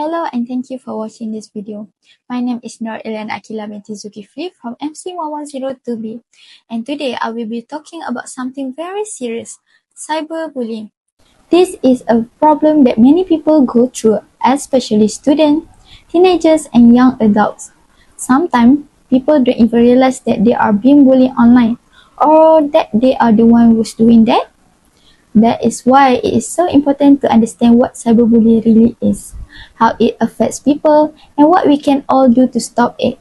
Hello and thank you for watching this video. My name is Elyana Aqilah Binti Zulkply from MC1102B, and today I will be talking about something very serious: cyberbullying. This is a problem that many people go through, especially students, teenagers, and young adults. Sometimes people don't even realize that they are being bullied online, or that they are the one who's doing that. That is why it is so important to understand what cyberbullying really is, how it affects people, and what we can all do to stop it.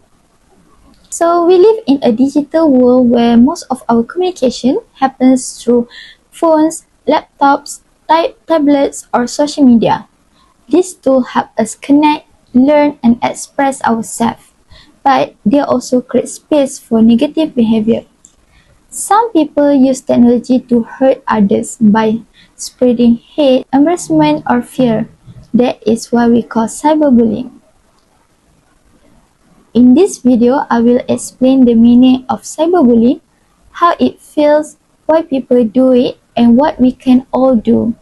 So we live in a digital world where most of our communication happens through phones, laptops, tablets, or social media. These tools help us connect, learn, and express ourselves, but they also create space for negative behavior. Some people use technology to hurt others by spreading hate, embarrassment, or fear. That is what we call cyberbullying. In this video, I will explain the meaning of cyberbullying, how it feels, why people do it, and what we can all do,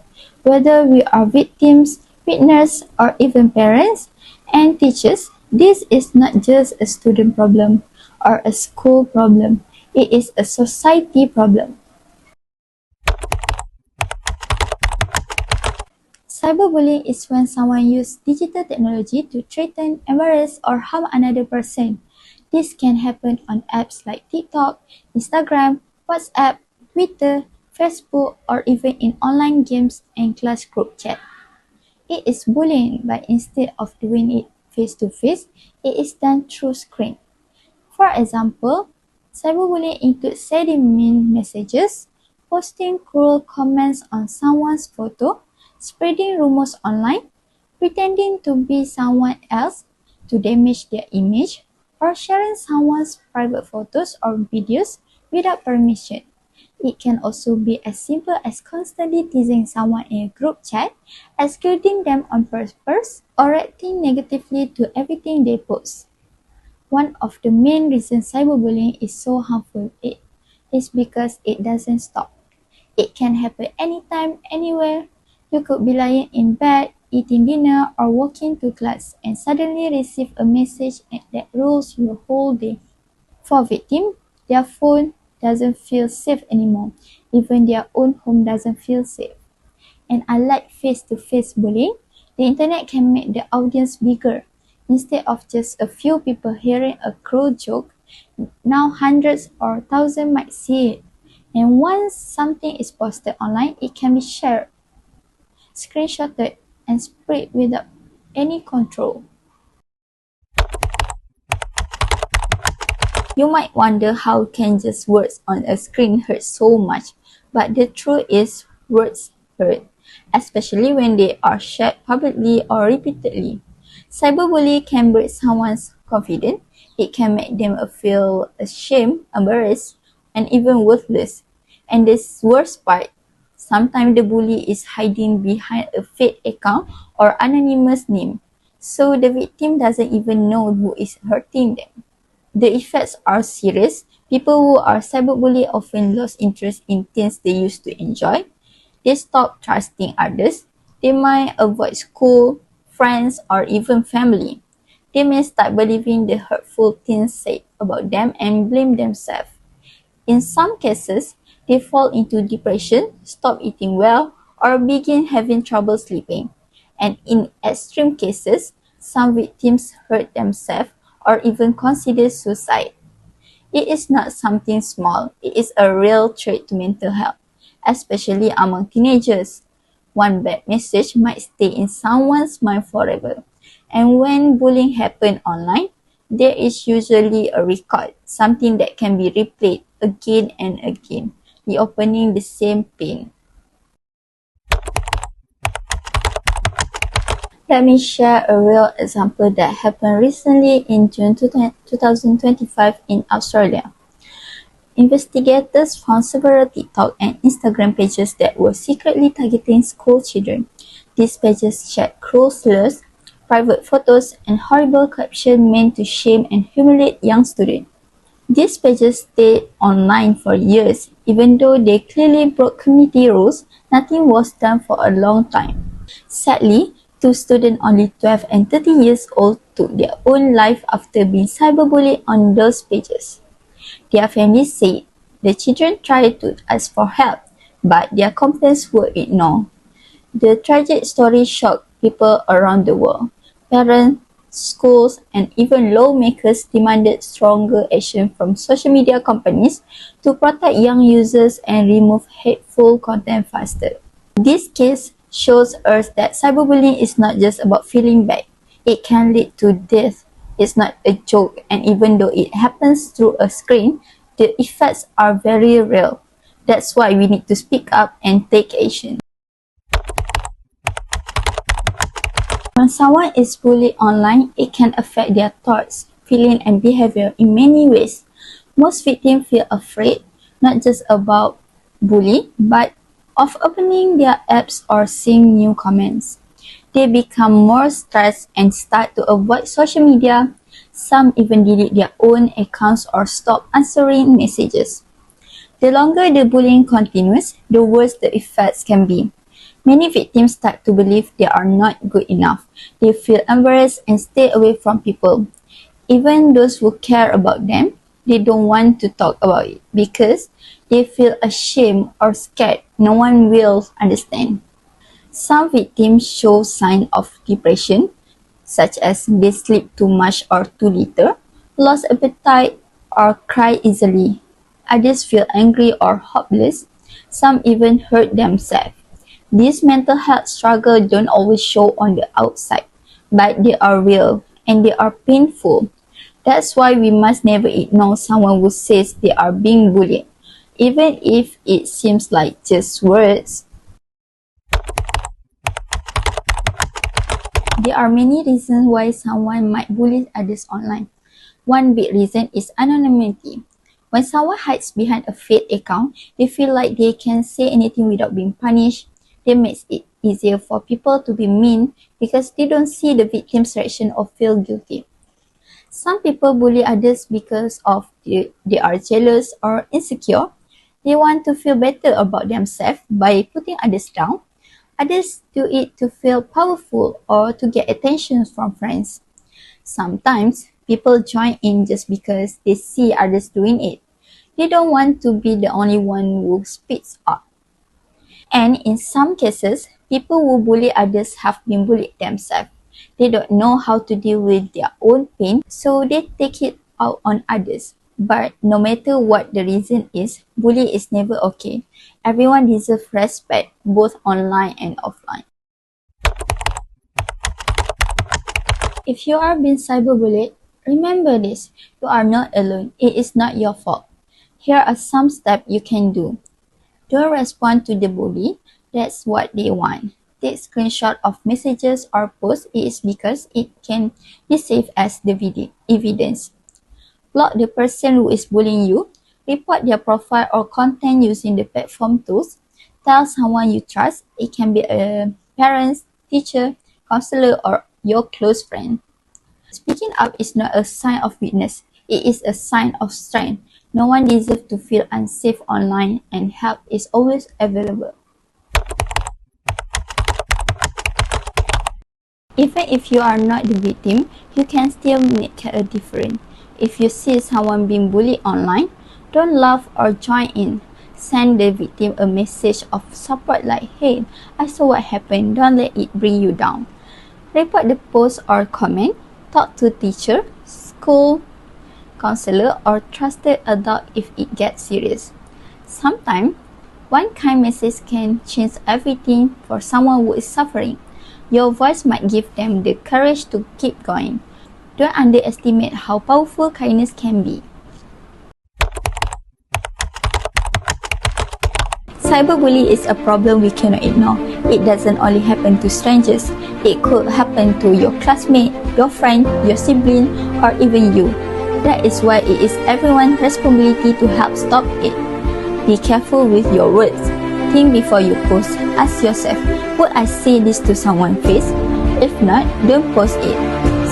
whether we are victims, witnesses, or even parents and teachers. This is not just a student problem or a school problem. It is a society problem. Cyberbullying is when someone uses digital technology to threaten, embarrass, or harm another person. This can happen on apps like TikTok, Instagram, WhatsApp, Twitter, Facebook, or even in online games and class group chat. It is bullying, but instead of doing it face-to-face, it is done through screen. For example, cyberbullying includes sending mean messages, posting cruel comments on someone's photo, spreading rumors online, pretending to be someone else to damage their image, or sharing someone's private photos or videos without permission. It can also be as simple as constantly teasing someone in a group chat, excluding them on purpose, or reacting negatively to everything they post. One of the main reasons cyberbullying is so harmful is because it doesn't stop. It can happen anytime, anywhere. You could be lying in bed, eating dinner, or walking to class and suddenly receive a message that rules your whole day. For victims, their phone doesn't feel safe anymore. Even their own home doesn't feel safe. And unlike face-to-face bullying, the internet can make the audience bigger. Instead of just a few people hearing a cruel joke, now hundreds or thousands might see it. And once something is posted online, it can be shared, screenshotted, and spread without any control. You might wonder how can just words on a screen hurt so much, but the truth is words hurt, especially when they are shared publicly or repeatedly. Cyberbullying can break someone's confidence. It can make them feel ashamed, embarrassed, and even worthless. And the worst part, sometimes the bully is hiding behind a fake account or anonymous name, so the victim doesn't even know who is hurting them. The effects are serious. People who are cyberbullied often lose interest in things they used to enjoy. They stop trusting others. They might avoid school, friends, or even family. They may start believing the hurtful things said about them and blame themselves. In some cases, they fall into depression, stop eating well, or begin having trouble sleeping. And in extreme cases, some victims hurt themselves or even consider suicide. It is not something small. It is a real threat to mental health, especially among teenagers. One bad message might stay in someone's mind forever. And when bullying happens online, there is usually a record, something that can be replayed again and again, reopening the same pain. Let me share a real example that happened recently in June 2025 in Australia. Investigators found several TikTok and Instagram pages that were secretly targeting school children. These pages shared cruel slurs, private photos, and horrible captions meant to shame and humiliate young students. These pages stayed online for years. Even though they clearly broke community rules, nothing was done for a long time. Sadly, two students only 12 and 13 years old took their own life after being cyberbullied on those pages. Their families said the children tried to ask for help, but their complaints were ignored. The tragic story shocked people around the world. Parents, schools, and even lawmakers demanded stronger action from social media companies to protect young users and remove hateful content faster. This case shows us that cyberbullying is not just about feeling bad. It can lead to death. It's not a joke, and even though it happens through a screen, the effects are very real. That's why we need to speak up and take action. When someone is bullied online, it can affect their thoughts, feelings, and behavior in many ways. Most victims feel afraid, not just about bullying, but of opening their apps or seeing new comments. They become more stressed and start to avoid social media. Some even delete their own accounts or stop answering messages. The longer the bullying continues, the worse the effects can be. Many victims start to believe they are not good enough. They feel embarrassed and stay away from people. Even those who care about them, they don't want to talk about it because they feel ashamed or scared no one will understand. Some victims show signs of depression, such as they sleep too much or too little, lose appetite, or cry easily. Others feel angry or hopeless. Some even hurt themselves. These mental health struggles don't always show on the outside, but they are real and they are painful. That's why we must never ignore someone who says they are being bullied, even if it seems like just words. There are many reasons why someone might bully others online. One big reason is anonymity. When someone hides behind a fake account, they feel like they can say anything without being punished. That makes it easier for people to be mean because they don't see the victim's reaction or feel guilty. Some people bully others because they are jealous or insecure. They want to feel better about themselves by putting others down. Others do it to feel powerful or to get attention from friends. Sometimes people join in just because they see others doing it. They don't want to be the only one who speaks up. And in some cases, people who bully others have been bullied themselves. They don't know how to deal with their own pain, so they take it out on others. But no matter what the reason is, bullying is never okay. Everyone deserves respect, both online and offline. If you are being cyberbullied, remember this: you are not alone. It is not your fault. Here are some steps you can do. Don't respond to the bully. That's what they want. Take screenshot of messages or posts. It is because it can be saved as the evidence. Block the person who is bullying you. Report their profile or content using the platform tools. Tell someone you trust. It can be a parent, teacher, counselor, or your close friend. Speaking up is not a sign of weakness. It is a sign of strength. No one deserves to feel unsafe online, and help is always available. Even if you are not the victim, you can still make a difference. If you see someone being bullied online, don't laugh or join in. Send the victim a message of support like, "Hey, I saw what happened. Don't let it bring you down." Report the post or comment. Talk to teacher, school, counselor, or trusted adult if it gets serious. Sometimes, one kind message can change everything for someone who is suffering. Your voice might give them the courage to keep going. Don't underestimate how powerful kindness can be. Cyberbully is a problem we cannot ignore. It doesn't only happen to strangers. It could happen to your classmate, your friend, your sibling, or even you. That is why it is everyone's responsibility to help stop it. Be careful with your words. Think before you post. Ask yourself, would I say this to someone's face? If not, don't post it.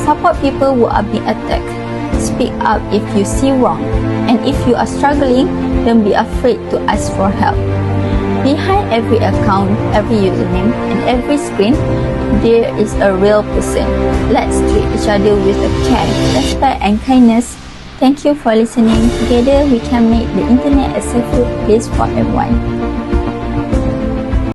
Support people who are being attacked. Speak up if you see wrong. And if you are struggling, don't be afraid to ask for help. Behind every account, every username, and every screen, there is a real person. Let's treat each other with care, respect, and kindness. Thank you for listening. Together, we can make the internet a safer place for everyone.